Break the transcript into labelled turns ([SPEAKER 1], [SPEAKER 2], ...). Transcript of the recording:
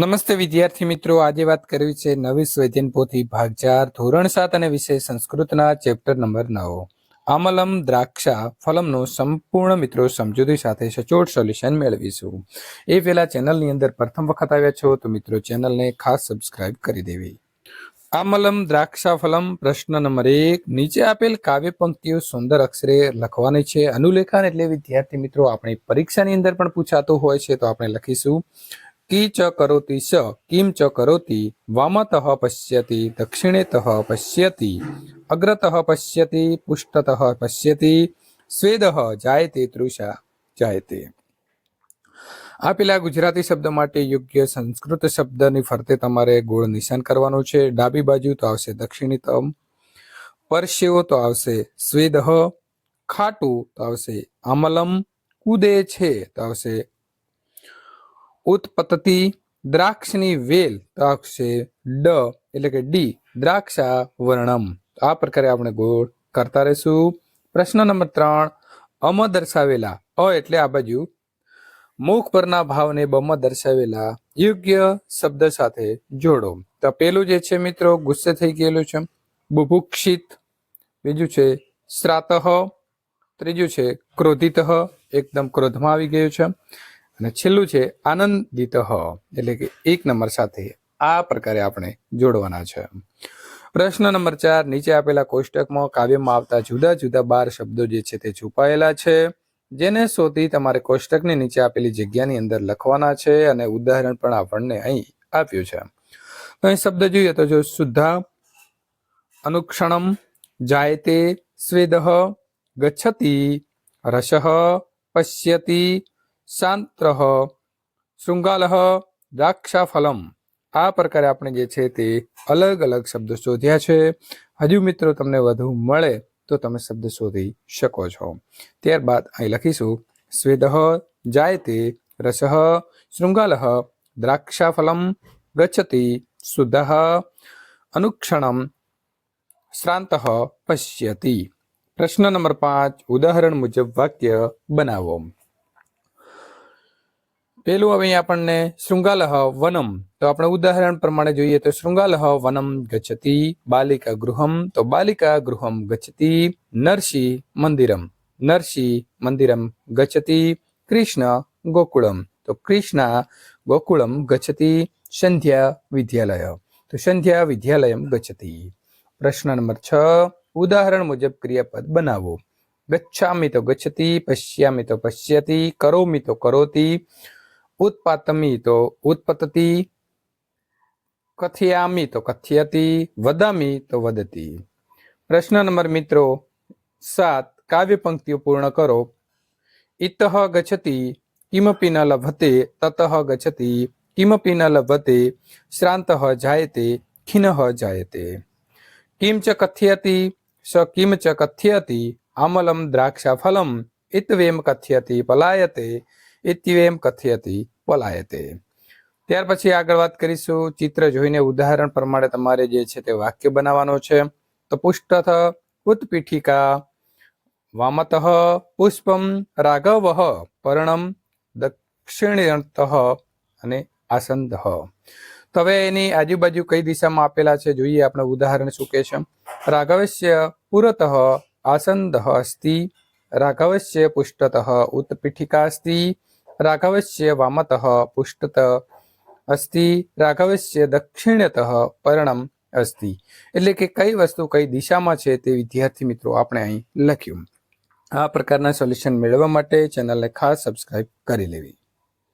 [SPEAKER 1] નમસ્તે વિદ્યાર્થી મિત્રો, આજે વાત કરવી છે નવી સ્વૈધ્યન પોથી ભાગ 4 ધોરણ 7 અને વિષય સંસ્કૃતના ચેપ્ટર નંબર 9 આમલમ દ્રાક્ષા ફલમનો સંપૂર્ણ મિત્રો સમજૂતી સાથે સચોટ સોલ્યુશન મેળવીશું. એ પહેલા ચેનલની અંદર પ્રથમ વખત આવ્યા છો તો મિત્રો ચેનલને ખાસ સબસ્ક્રાઇબ કરી દેવી. આમલમ દ્રાક્ષા ફલમ પ્રશ્ન નંબર 1, નીચે આપેલ કાવ્ય પંક્તિઓ સુંદર અક્ષરે લખવાની છે. અનુલેખન એટલે વિદ્યાર્થી મિત્રો આપણી પરીક્ષાની અંદર પણ પૂછાતું હોય છે, તો આપણે લખીશું કી ચ કરોતિ સ કિમ ચ કરોતિ વામતઃ પશ્યતિ દક્ષિણેતઃ પશ્યતિ અગ્રતઃ પશ્યતિ પુષ્ટતઃ પશ્યતિ સ્વેદઃ જાયતે તૃષા જાયતે. આપેલા ગુજરાતી શબ્દ માટે યોગ્ય સંસ્કૃત શબ્દની ફરતે તમારે ગોળ નિશાન કરવાનું છે. ડાબી બાજુ તો આવશે દક્ષિણતમ, પરસેવો તો આવશે સ્વેદઃ, ખાટું તો આવશે આમલમ, કૂદે છે તો આવશે ઉત્પત્તિ, દ્રાક્ષની વેલ તો આવશે ડ એટલે કે ડી, દ્રાક્ષા વર્ણમ. આ પ્રકારે આપણે ગોળ કરતા રહીશું. પ્રશ્ન નંબર 3, અમ દર્શાવેલા અ એટલે આ બાજુ મુખ પરના ભાવને બમાં દર્શાવેલા યોગ્ય શબ્દ સાથે જોડો. તો પેલું જે છે મિત્રો ગુસ્સે થઈ ગયેલું છે, બુભુક્ષિત. બીજું છે શ્રાતઃ. ત્રીજું છે ક્રોધિતઃ, એકદમ ક્રોધમાં આવી ગયું છે. અને છેલ્લું છે આનંદિત એટલે કે 1 નંબર સાથે આ પ્રકારે આપણે જોડવાના છે. પ્રશ્ન નંબર 4, નીચે આપેલા કોષ્ટકમાં કાવ્યમાં આવતા જુદા જુદા 12 શબ્દો જે છે તે છુપાયેલા છે, જેને શોધી તમારે કોષ્ટકની નીચે આપેલી જગ્યાની અંદર લખવાના છે. અને ઉદાહરણ પણ આપણને અહીં આપ્યું છે. તો અહીં શબ્દ જોઈએ તો જો શુદ્ધા, અનુક્ષણમ, જાયતે, સ્વેદઃ, ગચ્છતિ, રસઃ, પશ્યતિ, શાંતઃ, શૃંગાલઃ, દ્રાક્ષાફલમ. આ પ્રકારે આપણે જે છે તે અલગ અલગ શબ્દો શોધ્યા છે. હજુ મિત્રો તમને વધુ મળે તો તમે શબ્દ શોધી શકો છો. ત્યારબાદ અહીં લખીશું સ્વેદઃ, જાયતે, રસઃ, શૃંગાલઃ, દ્રાક્ષાફલમ, ગચ્છતિ, શુદ્ધઃ, અનુક્ષણમ, શ્રાંતઃ, પશ્યતિ. પ્રશ્ન નંબર 5, ઉદાહરણ મુજબ વાક્ય બનાવો. પેલું હવે આપણને શૃંગાલઃ વનમ, તો આપણે ઉદાહરણ પ્રમાણે જોઈએ તો શૃંગાલઃ વનમ ગચ્છતિ, બાલિકા ગૃહમ, તો બાલિકા ગૃહમ ગચ્છતિ, નરસિંહ મંદિરમ, નરસિંહ મંદિરમ ગચ્છતિ, કૃષ્ણ ગોકુળમ, તો કૃષ્ણ ગોકુળમ ગચ્છતિ, સંધ્યા વિદ્યાલય, તો સંધ્યા વિદ્યાલયમ ગચ્છતિ. પ્રશ્ન નંબર 6, ઉદાહરણ મુજબ ક્રિયાપદ બનાવો. ગચ્છામિ તો ગચ્છતિ, પશ્યામિ તો પશ્યતિ, કરોમિ તો કરોતિ, ઉત્પાતમી તો ઉત્પતતિ, કથયામિ તો કથયતિ, વદામિ તો વદતિ. પ્રશ્ન નંબર મિત્રો 7, કાવ્ય પંક્તિઓ પૂર્ણ કરો. ઇતઃ ગચ્છતિ કિમપી ન લભતે, તતઃ ગચ્છતિ કિમપી ન લભતે, શ્રાંતઃ જાયતે, ખિન્નઃ જાયતે. કિમ ચ કથયતિ, સ કિમ ચ કથયતિ, આમલમ દ્રાક્ષાફલમ, ઇત્વેમ કથયતિ પલાયતે, ઇત્વેમ કથયતિ પલાયતે. ત્યાર પછી આગળ વાત કરીશું. ચિત્ર જોઈને ઉદાહરણ પ્રમાણે તમારે જે છે તે વાક્ય બનાવવાનો છે. તો પુષ્ટથ ઉત્પીઠિકા, વામતઃ પુષ્પમ, રાઘવઃ પર્ણમ, દક્ષિણતઃ અને આસંદઃ. તો હવે એની આજુબાજુ કઈ દિશામાં આપેલા છે જોઈએ આપણે ઉદાહરણ શું કહે છે. રાઘવસ્ય પુરતઃ આસંદઃ અસ્તિ, રાઘવસ્ય પુષ્ટતઃ ઉત્પીઠિકા અસ્તિ, રાઘવસ્ય વામતઃ પુષ્ટત અસ્તિ, રાઘવસ્ય દક્ષિણતઃ પર્ણમ અસ્તિ. એટલે કે કઈ વસ્તુ કઈ દિશામાં છે તે વિદ્યાર્થી મિત્રો આપણે અહીં લખ્યું. આ પ્રકારના સોલ્યુશન મેળવવા માટે ચેનલને ખાસ સબસ્ક્રાઇબ કરી લેવી.